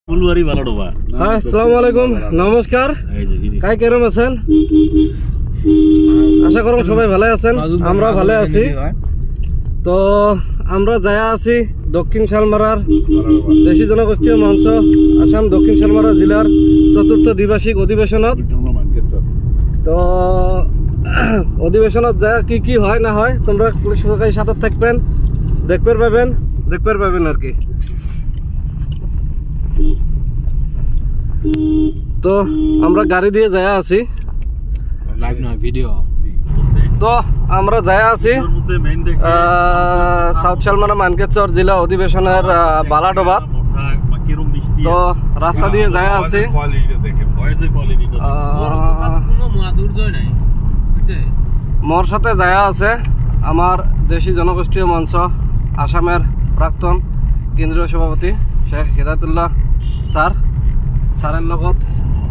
আসসালামু আলাইকুম, নমস্কার। কাই কেরম আছেন? আশা করুন সবাই ভালো আছেন, আমরা ভালো আছি। তো আমরা যায়া আছি দক্ষিণ শালমারার দেশি জনগোষ্ঠীয় মঞ্চ আসাম দক্ষিণ শালমারা জেলার চতুর্থ দ্বিবার্ষিক অধিবেশনত। তো অধিবেশনত যা কি কি হয় না হয় তোমরা সবাই সাথে থাকবেন, দেখতে পাবেন আর কি। তো আমরা গাড়ি দিয়ে যায়া আছি, তো আমরা যায়া আছি সাউথ শালমারা মানকেশ্বর জেলা অধিবেশনের বালাডোবাত। তো রাস্তা দিয়ে যায়া আছি, মোর সাথে যায়া আছে আমার দেশি জনগোষ্ঠীয় মঞ্চ আসামের প্রাক্তন কেন্দ্রীয় সভাপতি শেখ হিদায়তুল্লাহ স্যারের লগত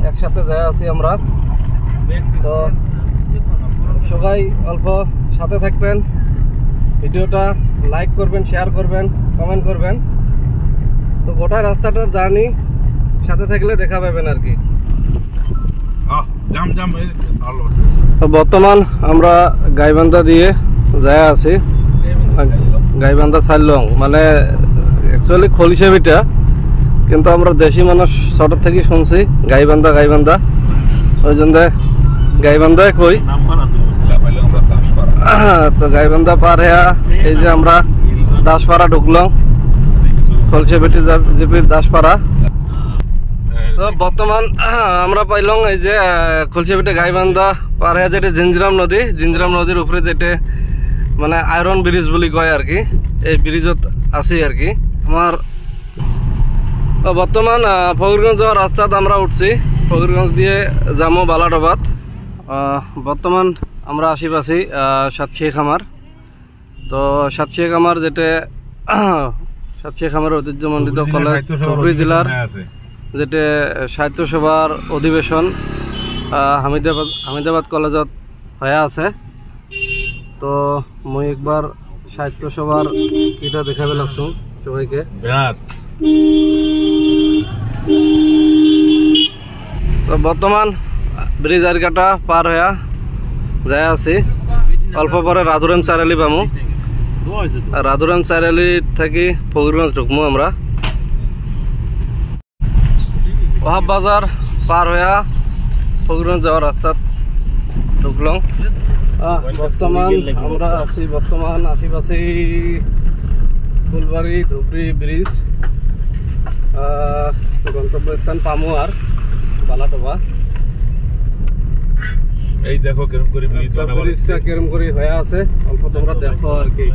একসাথে যাই আছি আমরা। তো সবাই অল্প সাথে থাকবেন, ভিডিওটা লাইক করবেন, শেয়ার করবেন, কমেন্ট করবেন। তো গোটা রাস্তাটার জার্নি সাথে থাকলে দেখা পাবেন আর কি। তো বর্তমান আমরা গাইবান্ধা দিয়ে যাই আছি, গাইবান্ধা সাইলং মানে অ্যাকচুয়ালি খলিশাবিটা, কিন্তু আমরা দেশি মানুষ ছোট থেকে শুনছি গাইবান্ধা ওই জন্য গাইবান্ধায় কই। তো গাইবান্ধা পার হ্যাঁ এই যে আমরা দাসপাড়া ঢুকলাম, খলসিয়াবিটি জিপির দাসপাড়া। তো বর্তমান আমরা পাইলাম এই যে খলসিয়াবিটি গাইবান্ধা পার হ্যাঁ যেটা জিঞ্জিরাম নদীর উপরে যেটা মানে আয়রন ব্রিজ বলি কয় আর কি, এই ব্রিজত আছি আর কি। আমার বর্তমান ফকিরগঞ্জ যাওয়ার রাস্তাত আমরা উঠছি, ফকিরগঞ্জ দিয়ে যাবো বালাডোবাত। বর্তমান আমরা আশিপাশি সাতশিয়া খামার। তো সাতশিয়া খামার যেটা সাতশিয়া খামার ঐতিহ্যমণ্ডিত কলেজ ধুবড়ী জেলার যেটা সাহিত্য সভার অধিবেশন হামিদাবাদ কলেজত হয়ে আছে। তো মই একবার সাহিত্য সভার কিটা দেখাবে লাগছো সবাইকে। তো বর্তমান ব্রিজ আরকাটা পার হয়ে যাই আছি, অল্প পরে রাধুরাম চারালি পামু। রাধুরাম চারালি থেকে ফকিরগঞ্জ ঢুকমু আমরা। ওহাব বাজার পার হয়ে ফকিরগঞ্জ যাওয়ার রাস্তাত ঢুকলাম। বর্তমান আমরা আছি আশিপাশি ফুলবাড়ি ধুবড়ী ব্রিজ, গন্তব্যস্থান পামু আর বালাডোবা। এই দেখো কেরম করে ব্রিজটা কেরম করে হয়ে আছে, অল্প তোমরা দেখো আর কি।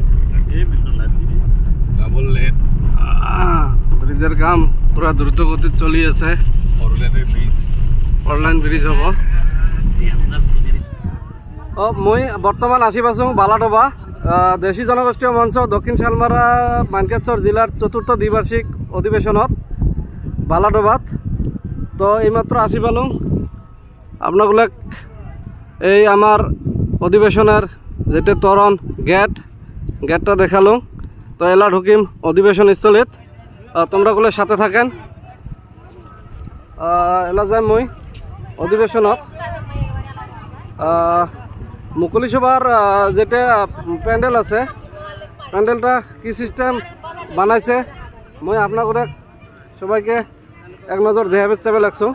ব্রিজের কাম পুরা দ্রুত গতি চলি আছে, ফোরলাইন ব্রিজ হব। মই বর্তমান আশিপাশো বালাডোবা দেশি জনগোষ্ঠীয় মঞ্চ দক্ষিণ শালমারা মানকেশ্বর জেলার চতুর্থ দ্বিবার্ষিক অধিবেশনত বালাডোবাত। তো এইমাত্র আসি পালুম, আপনাগুলাক এই আমার অধিবেশনের যেটা তরণ গেটটা দেখালুম। তো এলা ঢুকিম অধিবেশন স্থলীত, তোমরাগুলো সাথে থাকেন। এলা যাই মই অধিবেশনত। মুকলি সভার যেটা প্যান্ডেল আছে, প্যান্ডেলটা কি সিস্টেম বানাইছে মই আপনাদের সবাইকে এক নজর দেখাবে চাবে লাগছো।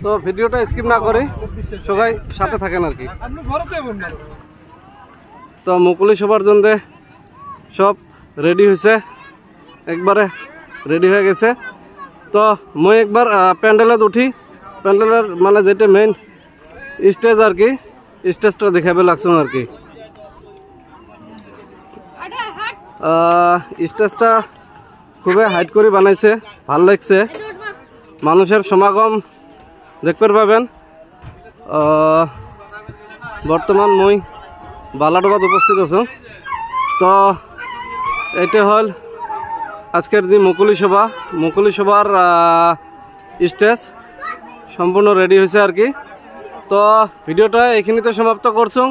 তো ভিডিওটা স্কিপ না করে সবাই সাথে থাকেন আর কি। তো মুকলি সভার জন্য সব রেডি হয়েছে, একবারে রেডি হয়ে গেছে। তো মই একবার প্যান্ডেলত উঠি, প্যান্ডেলের মানে যেটা মেইন স্টেজ আর কি, স্টেজটা দেখাবে লাগছে আর কি। স্টেজটা খুবই হাইট করে বানাইছে, ভাল লাগছে, মানুষের সমাগম দেখতে পাবেন। বর্তমান মই বালাডোবাত উপস্থিত আছো। তো এটা হল আজকের যে মুকলি সভার স্টেজ সম্পূর্ণ রেডি হয়েছে আর কি। তো ভিডিওটা এখানেতে সমাপ্ত করছো।